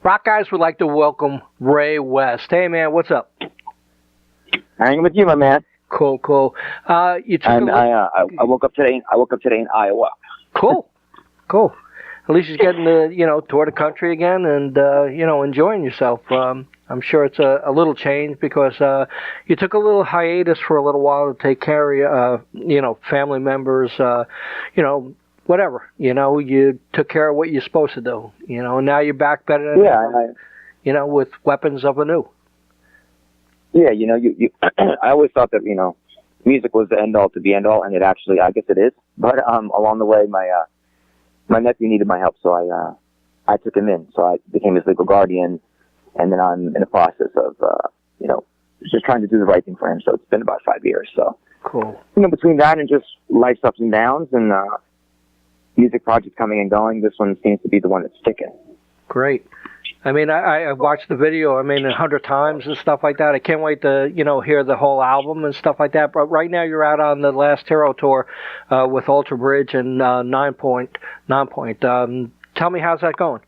RockEyez would like to welcome Ray West. Hey, man, what's up? Hanging with you, my man. Cool. You took I woke up today. I woke up today in Iowa. Cool. At least you're getting to tour the country again and enjoying yourself. I'm sure it's a little change because you took a little hiatus for a little while to take care of family members. Whatever. You took care of what you're supposed to do. And now you're back better than ever, with Weapons of Anew. Yeah, you I always thought that, music was the end-all to be end-all, and it actually, I guess it is. But along the way, my nephew needed my help, so I took him in. So I became his legal guardian, and then I'm in the process of, just trying to do the right thing for him. So it's been about 5 years. So, cool. Between that and just life's ups and downs and music projects coming and going, this one seems to be the one that's sticking. Great. I mean, I watched the video, 100 times and stuff like that. I can't wait to, hear the whole album and stuff like that. But right now you're out on the last Hero tour with Ultra Bridge and Nonpoint. Tell me, how's that going?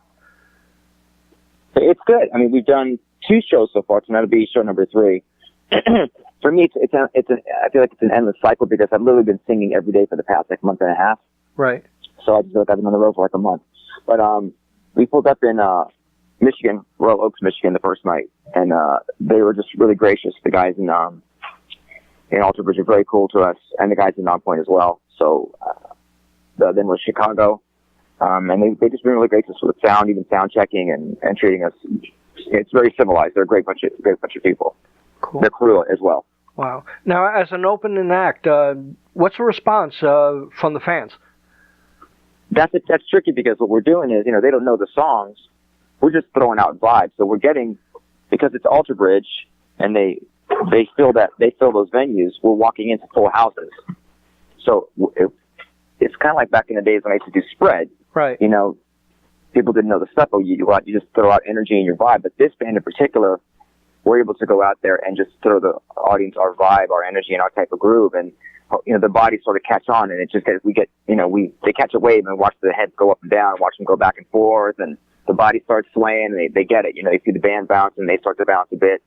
It's good. We've done 2 shows so far. Tonight will be show number 3. For me, I feel like it's an endless cycle because I've literally been singing every day for the past month and a half. Right. So I just feel like I've been on the road for a month. But we pulled up in Michigan, Royal Oaks, Michigan, the first night, and they were just really gracious. The guys in Ultra Bridge are very cool to us, and the guys in Nonpoint as well. So then was Chicago, and they just been really gracious with sound, even sound checking and treating us. It's very civilized. They're a great bunch of people. Cool. They're cool as well. Wow. Now, as an opening act, what's the response from the fans? That's tricky because what we're doing is, they don't know the songs. We're just throwing out vibes. So we're getting, because it's Ultra Bridge and they fill those venues, we're walking into full houses. So it's kind of like back in the days when I used to do spread. Right. People didn't know the stuff, but you just throw out energy in your vibe. But this band in particular, we're able to go out there and just throw the audience our vibe, our energy, and our type of groove. And, the bodies sort of catch on, and it just they catch a wave and watch the heads go up and down, watch them go back and forth, and the body starts swaying, and they get it. They see the band bounce, and they start to bounce a bit.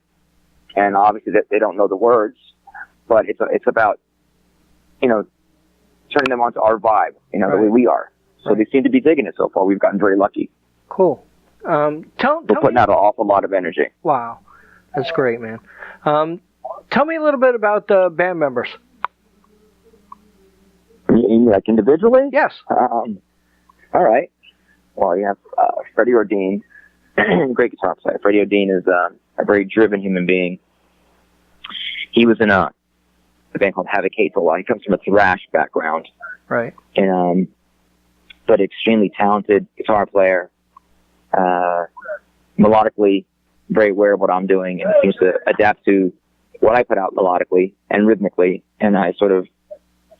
And obviously, they don't know the words, but it's about, turning them onto our vibe, the way we are. So they seem to be digging it so far. We've gotten very lucky. Cool. We're putting out an awful lot of energy. Wow. That's great, man. Tell me a little bit about the band members. You mean like individually? Yes. All right. Well, you have Freddie Ordine, great guitar player. Freddie Ordine is a very driven human being. He was in a band called Havoc Hates a lot. He comes from a thrash background. Right. And but extremely talented guitar player. Melodically, very aware of what I'm doing and seems to adapt to what I put out melodically and rhythmically. And I sort of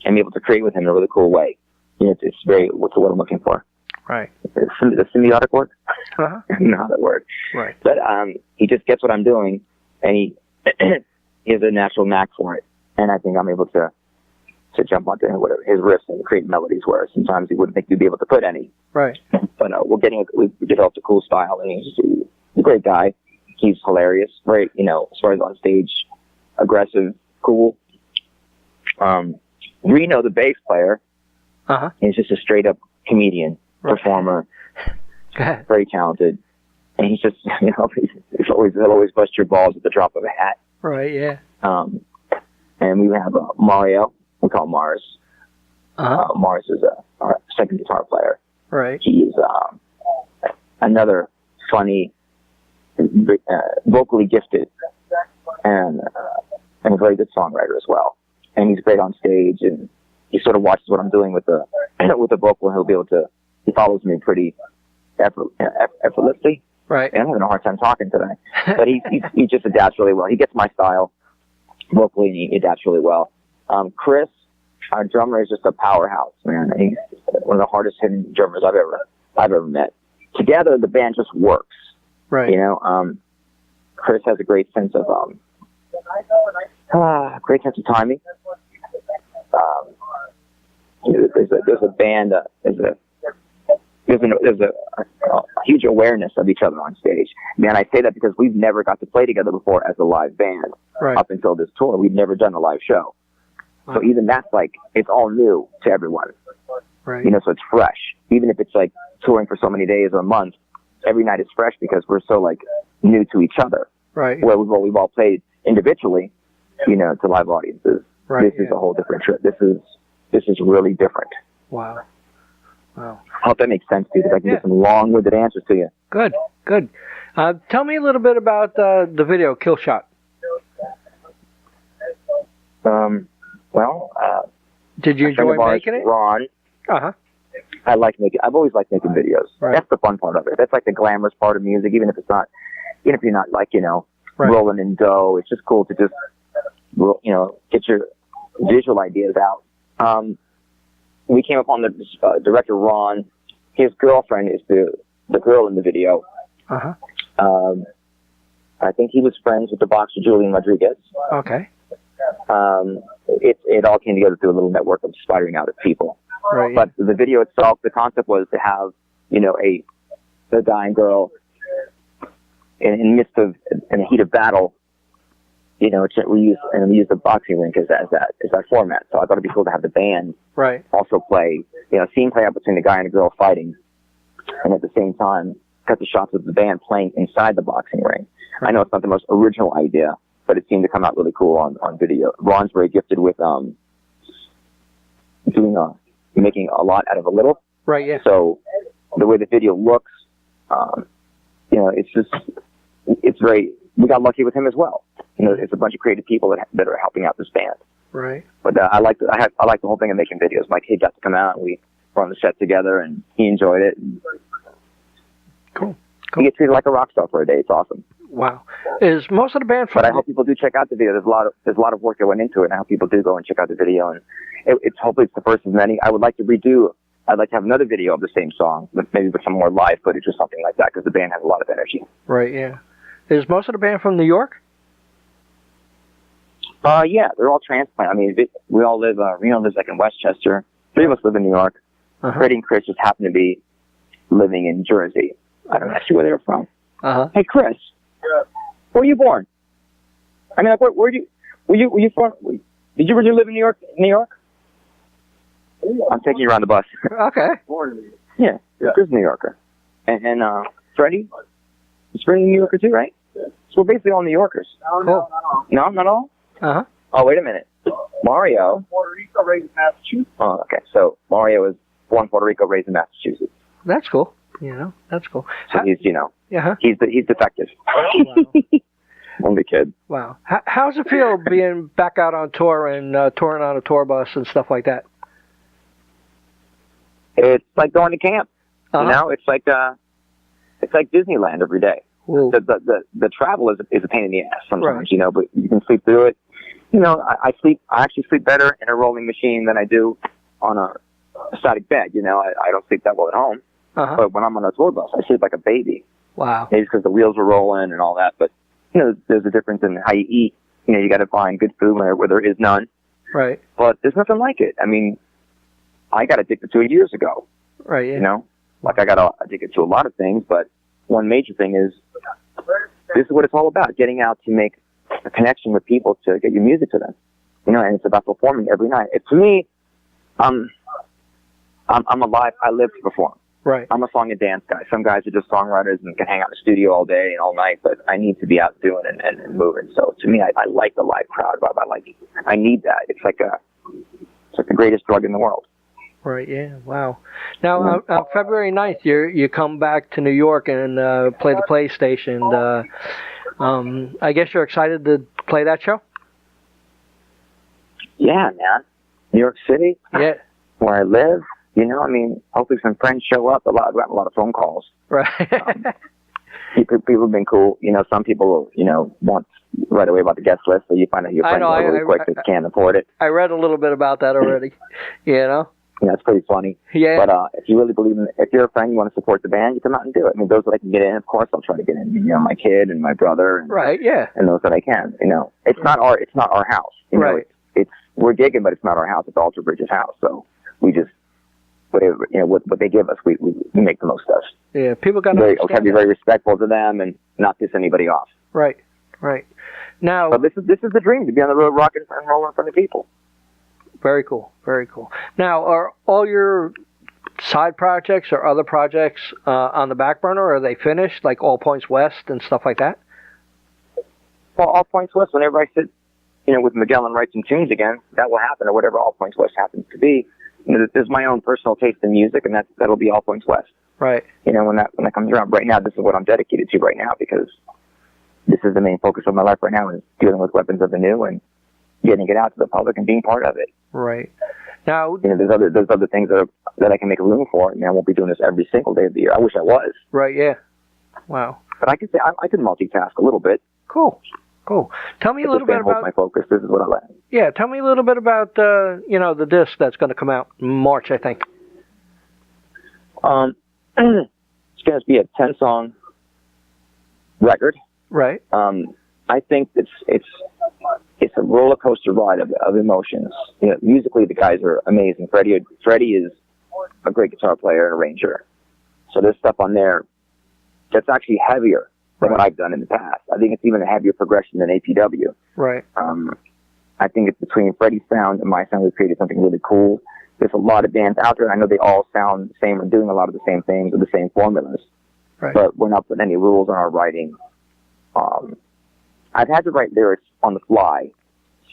am able to create with him in a really cool way. It's very what's what I'm looking for. Right. The symbiotic word? Uh-huh. Not that word. Right. But he just gets what I'm doing, and he has a natural knack for it. And I think I'm able to jump onto whatever his riffs and create melodies where sometimes he wouldn't think you'd be able to put any. Right. But we developed a cool style, and he's a great guy. He's hilarious, right? As far as on stage, aggressive, cool. Reno, the bass player, is just a straight up comedian, performer, very talented, and he's just he'll always bust your balls at the drop of a hat. Right. Yeah. And we have Mario. We call him Mars. Mars is our second guitar player. Right. He's another funny, vocally gifted, and a very good songwriter as well. And he's great on stage, and he sort of watches what I'm doing with the vocal, and he'll be able to. He follows me pretty effortlessly. Right. And I'm having a hard time talking today, but he just adapts really well. He gets my style vocally, and he adapts really well. Chris, our drummer, is just a powerhouse, man. He's one of the hardest hitting drummers I've ever met. Together, the band just works. Right. Chris has a great sense of timing. There's a band, there's there's a huge awareness of each other on stage. And I say that because we've never got to play together before as a live band. Right. Up until this tour. We've never done a live show. Wow. So even that's like, it's all new to everyone. Right. You know, so it's fresh. Even if it's like touring for so many days or a month, every night is fresh because we're so like new to each other. Right. Where we've all played individually, you know, to live audiences. Right. This is a whole different trip. This is really different. Wow. Wow. I hope that makes sense to you, because I can get some long-winded answers to you. Good. Good. Tell me a little bit about the video, Killshot. Did you enjoy making it? Ron. Uh-huh. I've always liked making videos. Right. That's the fun part of it. That's like the glamorous part of music, even if you're not like, you know, right. rolling in dough. It's just cool to just, you know, get your visual ideas out. We came upon the director, Ron. His girlfriend is the girl in the video. Uh-huh. I think he was friends with the boxer Julian Rodriguez. Okay. It all came together through a little network of spidering out of people. Right. But the video itself, the concept was to have, you know, a guy and girl in the heat of battle. You know, we use the boxing rink as that format. So I thought it'd be cool to have the band right. also play, you know, scene play out between the guy and the girl fighting, and at the same time cut the shots of the band playing inside the boxing ring. Right. I know it's not the most original idea, but it seemed to come out really cool on video. Ron's very gifted with making a lot out of a little. Right. Yeah. So the way the video looks, you know, it's very. We got lucky with him as well. You know, it's a bunch of creative people that are helping out this band. Right. But I like the whole thing of making videos. My kid got to come out, and we were on the set together, and he enjoyed it. Cool. He gets treated like a rock star for a day. It's awesome. Wow. Is most of the band from? But I hope people do check out the video. There's a lot of work that went into it, and I hope people do go and check out the video. And hopefully it's the first of many. I'd like to have another video of the same song, but maybe with some more live footage or something like that, because the band has a lot of energy. Right. Yeah. Is most of the band from New York? Yeah, they're all transplant. I mean, we all live. Reno lives like in Westchester. 3 of us live in New York. Uh-huh. Freddie and Chris just happen to be living in Jersey. I don't know actually where they're from. Uh-huh. Hey, Chris. Yeah. Where were you born? I mean, like, were you from? Did you really live in New York? New York? I'm taking you around the bus. Okay. Yeah, Chris is a New Yorker. And Freddie? Is Freddie a New Yorker too, right? Yeah. So we're basically all New Yorkers. Cool. No, not all? Uh-huh. Oh, wait a minute. Mario. Puerto Rico, raised in Massachusetts. Oh, okay. So Mario is born in Puerto Rico, raised in Massachusetts. That's cool. You know, that's cool. So he's, you know, uh-huh. he's defective. Wow. Only kid. Wow. How's it feel being back out on tour and touring on a tour bus and stuff like that? It's like going to camp. Uh-huh. You know, it's like Disneyland every day. The travel is a pain in the ass sometimes, right. You know, but you can sleep through it. You know, I actually sleep better in a rolling machine than I do on a static bed. You know, I don't sleep that well at home. Uh-huh. But when I'm on a tour bus, I sleep like a baby. Wow. Maybe because the wheels are rolling and all that. But, you know, there's a difference in how you eat. You know, you got to find good food where there is none. Right. But there's nothing like it. I mean, I got addicted to it years ago. Right, yeah. You know, like I got addicted to a lot of things, but one major thing is this is what it's all about, getting out to make a connection with people to get your music to them. You know, and it's about performing every night. To me, I'm alive. I live to perform. Right. I'm a song and dance guy. Some guys are just songwriters and can hang out in the studio all day and all night, but I need to be out doing it and moving. So to me, I like the live crowd. I need that. It's like the greatest drug in the world. Right, yeah, wow. Now, on February 9th, you come back to New York and play the PlayStation. I guess you're excited to play that show? Yeah, man. New York City, yeah, where I live. You know, I mean, hopefully some friends show up. I've gotten a lot of phone calls. Right. People have been cool. You know, some people, you know, want right away about the guest list, so you find out your friends are really quick that can't afford it. I read a little bit about that already, you know? Yeah, it's pretty funny. Yeah. But if you really believe if you're a friend, you want to support the band, you come out and do it. I mean, those that I can get in, of course, I'll try to get in. You know, my kid and my brother. And, right. Yeah. And those that I can. You know, it's not our house. You know, right. We're gigging, but it's not our house. It's Alter Bridge's house. So we whatever, what they give us, we make the most of. Yeah, people got to understand. We have to be very respectful to them and not piss anybody off. Right. Now, but this is the dream, to be on the road rocking and rolling in front of people. Very cool. Now, are all your side projects or other projects on the back burner? Or are they finished, like All Pointz West and stuff like that? Well, All Pointz West, whenever I sit, with Miguel and write some tunes again, that will happen, or whatever All Pointz West happens to be. There's my own personal taste in music, and that'll be All Pointz West. Right. When that comes around. Right now, this is what I'm dedicated to right now, because this is the main focus of my life right now, is dealing with Weapons of Anew and getting it out to the public and being part of it. Right. Now, there's other things that I can make room for. I won't be doing this every single day of the year. I wish I was. Right. Yeah. Wow. But I can say I can multitask a little bit. Cool. Tell me a little bit about my focus. This is what I like. Yeah. Tell me a little bit about the disc that's going to come out in March, I think. It's going to be a 10-song record. Right. I think it's a roller coaster ride of emotions. Musically, the guys are amazing. Freddie is a great guitar player and arranger. So there's stuff on there that's actually heavier than what I've done in the past. I think it's even a heavier progression than APW. Right. I think it's between Freddie's sound and my sound. We've created something really cool. There's a lot of bands out there. I know they all sound the same and doing a lot of the same things or the same formulas. Right. But we're not putting any rules on our writing. I've had to write lyrics on the fly,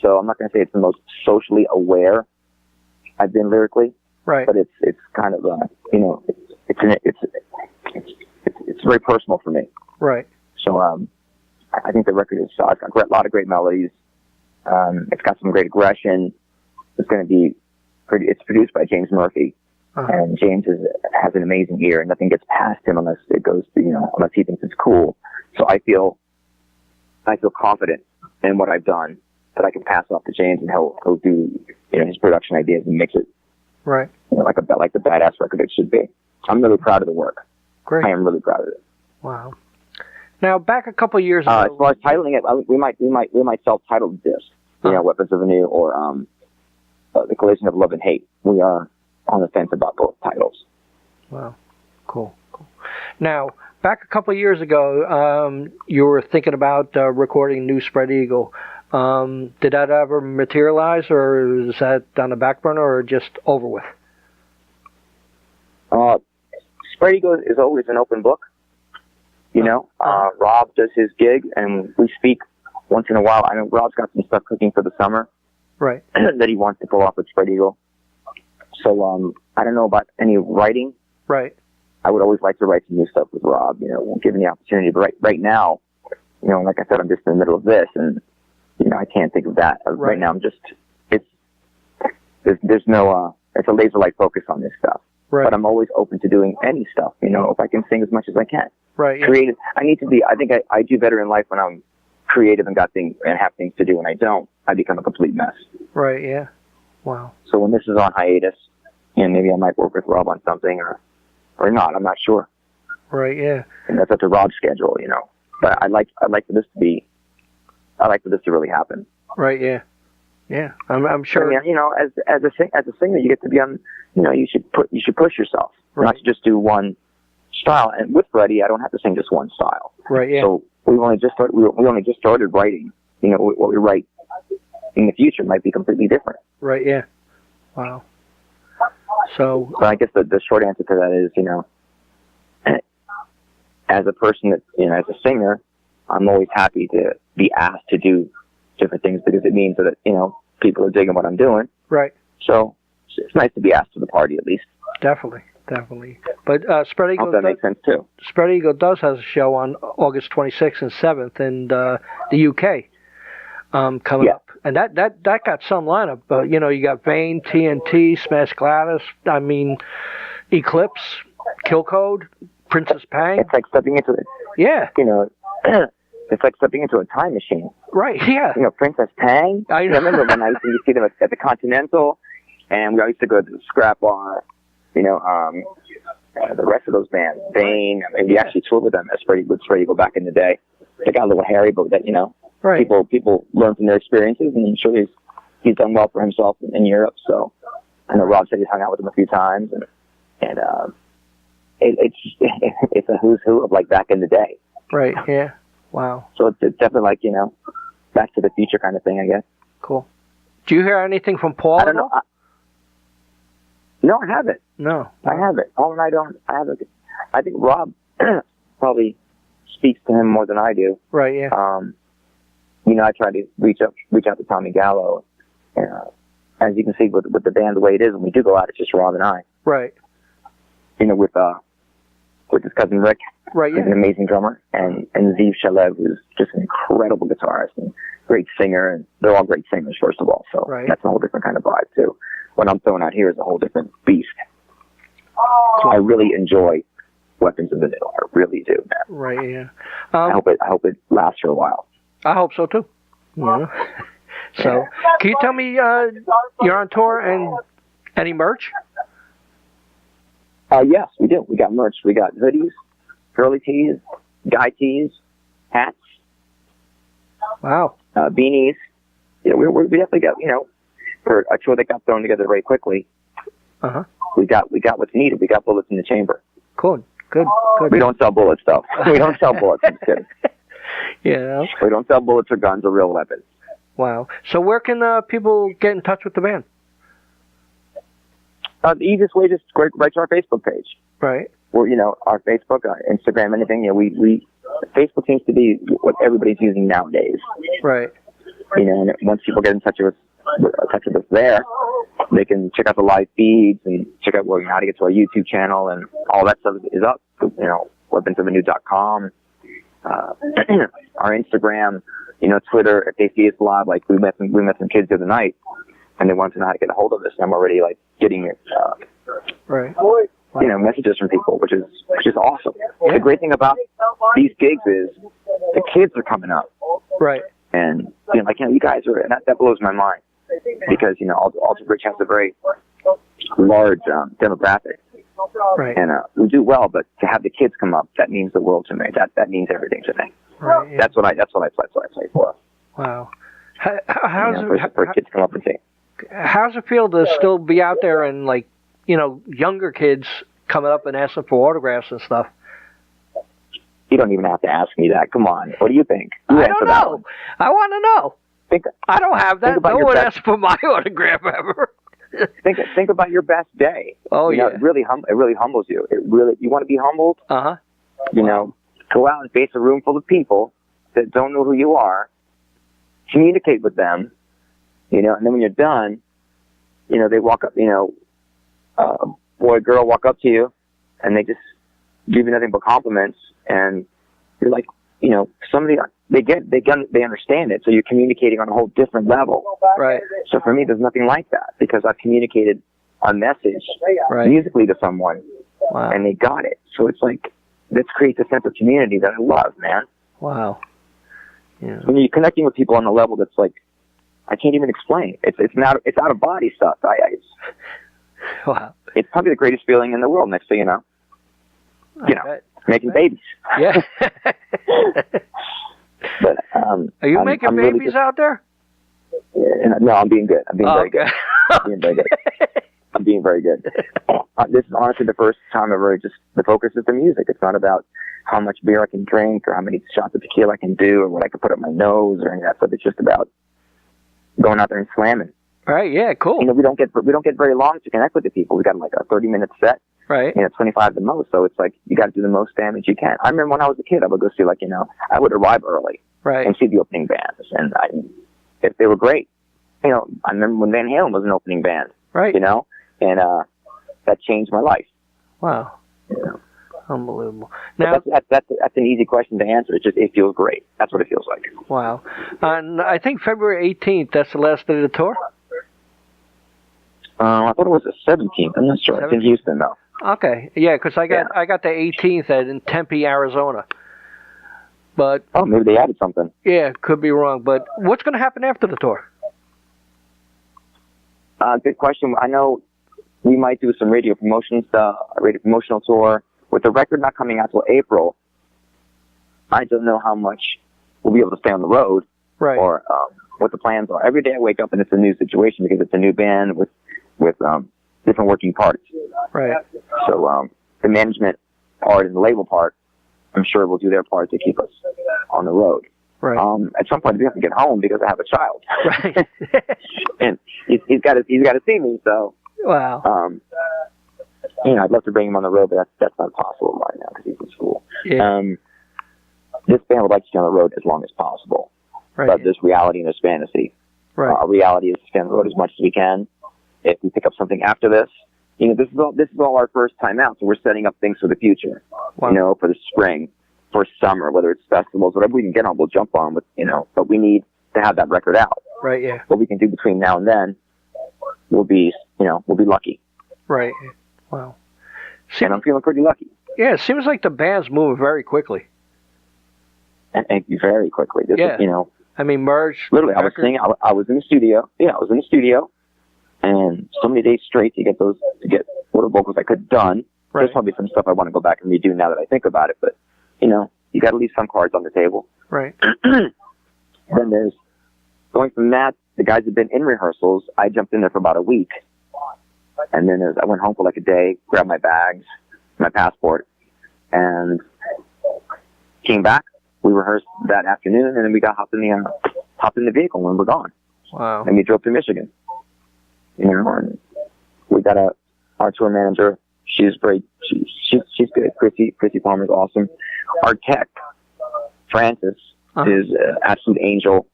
so I'm not going to say it's the most socially aware I've been lyrically. Right. But it's kind of it's very personal for me. Right. So I think the record is it's got a lot of great melodies. It's got some great aggression. It's going to be it's produced by James Murphy, and James has an amazing ear, and nothing gets past him unless it goes unless he thinks it's cool. So I feel confident in what I've done that I can pass off to James, and he'll do his production ideas and mix it right like the badass record it should be. I'm really proud of the work. Great. I am really proud of it. Wow. Now back a couple of years ago. As far as titling it, we might self-title the disc. Weapons of Anew or The Collision of Love and Hate. We are on the fence about both titles. Wow. Cool. Now, back a couple of years ago, you were thinking about recording New Spread Eagle. Did that ever materialize, or is that on the back burner, or just over with? Spread Eagle is always an open book. Rob does his gig, and we speak once in a while. I know Rob's got some stuff cooking for the summer. Right. That he wants to pull off with Spread Eagle. So, I don't know about any writing. Right. I would always like to write some new stuff with Rob, given the opportunity. But right now, like I said, I'm just in the middle of this, and, I can't think of that. Right now, I'm just, there's no, it's a laser-like focus on this stuff. Right. But I'm always open to doing any stuff, if I can sing as much as I can. Right. Creative. I think I do better in life when I'm creative and got things and have things to do. When I don't, I become a complete mess. Right, yeah. Wow. So when this is on hiatus, maybe I might work with Rob on something or not. I'm not sure. Right, yeah. And that's up to Rob's schedule, But I'd like for this to really happen. Right, yeah. Yeah, I'm sure. I mean, as a singer, you get to be on. You should push yourself, not to just do one style. And with Freddie, I don't have to sing just one style. Right. Yeah. So we only just started writing. What we write in the future might be completely different. Right. Yeah. Wow. So. But I guess the short answer to that is, as a person that as a singer, I'm always happy to be asked to do different things because it means that people are digging what I'm doing. Right. So it's nice to be asked to the party at least. Definitely. But Spread Eagle. I hope that makes sense too. Spread Eagle does have a show on August 26th and 7th in the UK coming up, and that got some lineup. You got Vane, TNT, Smash Gladys. I mean, Eclipse, Killcode, Princess Pang. It's like stepping into it. Yeah. It's like stepping into a time machine. Right, yeah. Princess Pang. I remember when I used to see them at the Continental, and we used to go to the Scrap Bar, the rest of those bands, Vane, we actually toured with them as Spread Eagle back in the day. They got a little hairy, but that, right. People learn from their experiences, and I'm sure he's done well for himself in Europe, so I know Rob said he's hung out with him a few times, and and it's a who's who of like back in the day. Right. Yeah. Wow. So it's definitely like, you know, Back to the Future kind of thing, I guess. Cool. Do you hear anything from Paul? I don't know. No, I haven't. No. I haven't. Paul and I don't. I haven't. I think Rob probably speaks to him more than I do. Right. Yeah. You know, I try to reach out to Tommy Gallo. As you can see with the band the way it is, when we do go out, it's just Rob and I. Right. You know, with his cousin Rick, right, yeah. Who's an amazing drummer, and Ziv Shalev, who's just an incredible guitarist and great singer, and they're all great singers, first of all, so that's a whole different kind of vibe, too. What I'm throwing out here is a whole different beast. I really enjoy Weapons of Anew. I really do, man. Right, yeah. I hope it lasts for a while. I hope so, too. Yeah. So, can you tell me, you're on tour and any merch? Yes, we do. We got merch. We got hoodies, curly tees, guy tees, hats. Wow. Beanies. Yeah, we definitely got, you know, for a tour that got thrown together very quickly. Uh-huh. We got what's needed. We got bullets in the chamber. Good. We don't sell bullets, though. We don't sell bullets. I'm just kidding. Yeah. We don't sell bullets or guns or real weapons. Wow. So where can people get in touch with the band? The easiest way is just right to our Facebook page. Right. Or, you know, our Facebook, Instagram, anything. You know, Facebook seems to be what everybody's using nowadays. Right. You know, and once people get in touch with us there, they can check out the live feeds and check out how to get to our YouTube channel, and all that stuff is up. You know, weaponsofanew.com, our Instagram, you know, Twitter. If they see us live, like we met some kids the other night, and they wanted to know how to get a hold of us. And I'm already like getting right. You know, messages from people, which is awesome. Yeah. The great thing about these gigs is the kids are coming up. Right. And you know, like, you know, you guys are, and that blows my mind, because, you know, Alter Bridge has a very large demographic. Right. And we do well, but to have the kids come up, that means the world to me. That means everything to me. Right. Yeah. That's what I play for. Wow. For kids to come up and sing. How's it feel to still be out there and, like, you know, younger kids coming up and asking for autographs and stuff? You don't even have to ask me that. Come on. What do you think? I don't know. I want to know. I don't have that. No one asked for my autograph ever. think about your best day. Oh, yeah. It really humbles you. You want to be humbled? Uh-huh. You know, go out and face a room full of people that don't know who you are. Communicate with them. You know, and then when you're done, you know, they walk up, you know, boy, girl walk up to you, and they just give you nothing but compliments, and you're like, you know, they understand it, so you're communicating on a whole different level. Right. So for me, there's nothing like that, because I've communicated a message musically to someone, and they got it. So it's like, this creates a sense of community that I love, man. Wow. Yeah. When you're connecting with people on a level that's like, I can't even explain. It's out of body stuff. Wow. It's probably the greatest feeling in the world. Next thing you know, making babies. Yeah. But are you making babies really out there? No, I'm being good. I'm being very good. I'm being very good. This is honestly the first time I've really the focus is the music. It's not about how much beer I can drink or how many shots of tequila I can do or what I can put up my nose or any of that stuff. It's just about going out there and slamming. Right, yeah, cool. You know, we don't get very long to connect with the people. We got like a 30-minute set. Right. You know, 25 the most. So it's like, you got to do the most damage you can. I remember when I was a kid, I would go see, like, you know, I would arrive early. Right. And see the opening bands. And if they were great, you know, I remember when Van Halen was an opening band. Right. You know, and that changed my life. Wow. You know? Unbelievable. Now, that's an easy question to answer. It feels great. That's what it feels like. Wow. And I think February 18th, that's the last day of the tour? I thought it was the 17th. I'm not sure. 17th? It's in Houston, though. Okay. Yeah, because I got the 18th in Tempe, Arizona. But maybe they added something. Yeah, could be wrong. But what's going to happen after the tour? Good question. I know we might do some radio promotion stuff, a radio promotional tour. With the record not coming out till April, I don't know how much we'll be able to stay on the road, right? Or what the plans are. Every day I wake up and it's a new situation because it's a new band with different working parts. Right. So the management part and the label part, I'm sure will do their part to keep us on the road. Right. At some point, we have to get home because I have a child. Right. And he's got to see me. So. Wow. I'd love to bring him on the road, but that's not possible right now because he's in school. Yeah. This band would like to stay on the road as long as possible. Right. But there's reality and there's fantasy. Right. Our reality is to stay on the road as much as we can. If we pick up something after this, this is all our first time out, so we're setting up things for the future. Wow. For the spring, for summer, whether it's festivals, whatever we can get on, we'll jump on with. But we need to have that record out. Right. Yeah. What we can do between now and then, we'll be lucky. Right. Wow. And I'm feeling pretty lucky. Yeah, it seems like the band's moving very quickly. And very quickly. I mean, merge. Literally, I was singing. I was in the studio. Yeah, I was in the studio, and so many days straight to get what vocals I could have done. Right. There's probably some stuff I want to go back and redo now that I think about it. But you got to leave some cards on the table. Right. Then there's going from that. The guys have been in rehearsals. I jumped in there for about a week, and then I went home for like a day, grabbed my bags, my passport, and came back. We rehearsed that afternoon, and then we hopped in the vehicle and we're gone. Wow. And we drove to Michigan. And we got our tour manager. She's great. She's good. Chrissy Palmer's awesome. Our tech, Francis, is an absolute angel.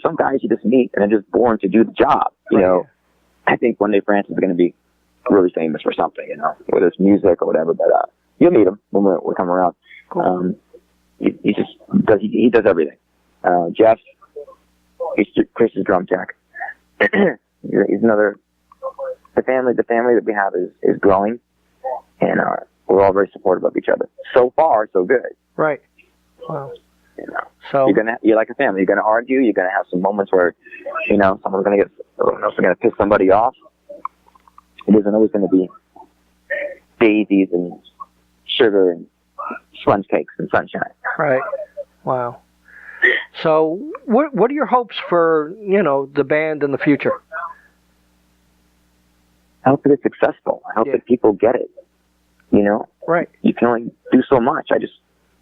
Some guys you just meet and they're just born to do the job. I think one day Francis is going to be really famous for something. Whether it's music or whatever. But you'll meet him when we come around. Cool. He just does. He does everything. Jeff, he's Chris's drum tech. He's another. The family that we have is growing, and we're all very supportive of each other. So far, so good. Right. Wow. So you're like a family. You're gonna argue. You're gonna have some moments where, someone's gonna gonna piss somebody off. It isn't always gonna be daisies and sugar and sponge cakes and sunshine. Right. Wow. So, what are your hopes for the band in the future? I hope that it's successful. I hope that people get it. Right. You can only do so much.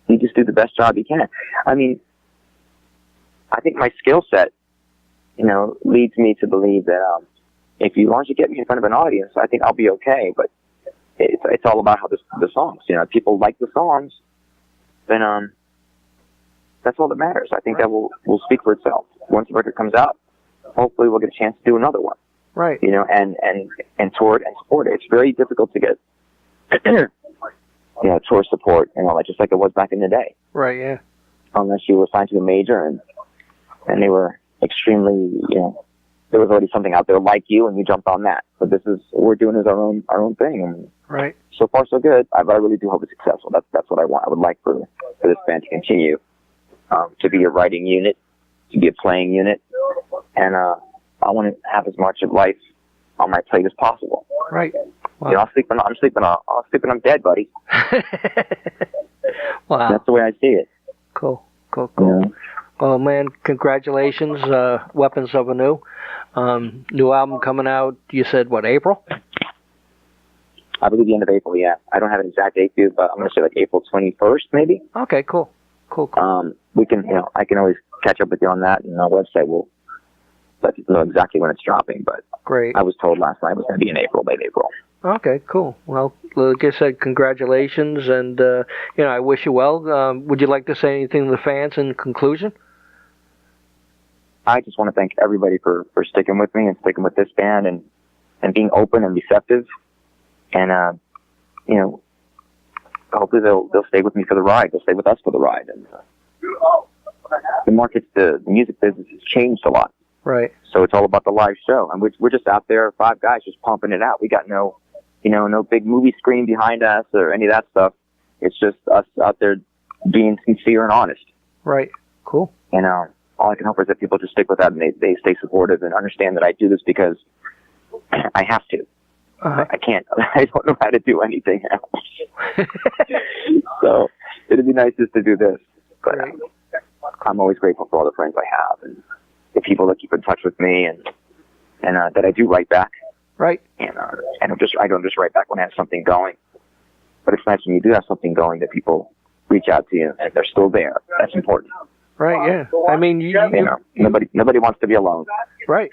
You just do the best job you can. I mean, I think my skill set, leads me to believe that as long as you get me in front of an audience, I think I'll be okay. But it's all about how the songs. If people like the songs, then that's all that matters. I think that will speak for itself. Once the record comes out, hopefully we'll get a chance to do another one. Right. And tour it and support it. It's very difficult to get tour support, just like it was back in the day. Right. Yeah. Unless you were signed to a major and they were extremely, there was already something out there like you, and you jumped on that. But we're doing is our own thing, and right. So far so good. But I really do hope it's successful. That's what I want. I would like for this band to continue to be a writing unit, to be a playing unit, and I want to have as much of life on my plate as possible. Right. Wow. I'm sleeping. I'm dead, buddy. Wow. That's the way I see it. Cool. Yeah. Well, man, congratulations, Weapons of Anew. New album coming out, you said, April? I believe the end of April, yeah. I don't have an exact date, dude, but I'm going to say April 21st, maybe. Okay, cool. We can, I can always catch up with you on that, and our website will let you know exactly when it's dropping, but great. I was told last night it was going to be in April, late April. Okay, cool. Well, like I said, congratulations, and, I wish you well. Would you like to say anything to the fans in conclusion? I just want to thank everybody for sticking with me and sticking with this band and being open and receptive. And, hopefully they'll stay with me for the ride. They'll stay with us for the ride. And the music business has changed a lot. Right. So it's all about the live show. And we're just out there, 5 guys just pumping it out. We got no big movie screen behind us or any of that stuff. It's just us out there being sincere and honest. Right. Cool. And, all I can hope is that people just stick with that and they stay supportive and understand that I do this because I have to. I can't. I don't know how to do anything else. So it'd be nice just to do this. But I'm always grateful for all the friends I have and the people that keep in touch with me and that I do write back. Right. And I don't just write back when I have something going. But it's nice when you do have something going that people reach out to you and they're still there. That's important. Right. Yeah. I mean, nobody wants to be alone. Right.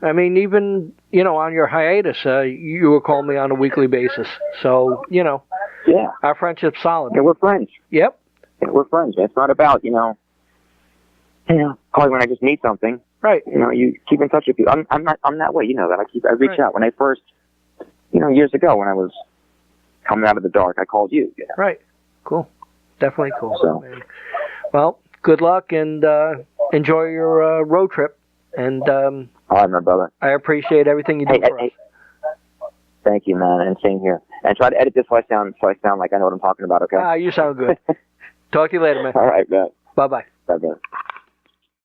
I mean, even on your hiatus, you were calling me on a weekly basis. So Yeah. our friendship's solid. Yeah, we're friends. Yep. Yeah, we're friends. It's not about calling when I just need something. Right. You keep in touch with people. I'm that way. You know that. I reach out when I first, years ago when I was coming out of the dark, I called you. Right. Cool. Definitely cool. So, well, good luck and enjoy your road trip. And all right, my brother. I appreciate everything you do for us. Thank you, man, and same here. And try to edit this so I sound like I know what I'm talking about. Okay. You sound good. Talk to you later, man. All right, man. Bye-bye. Bye-bye.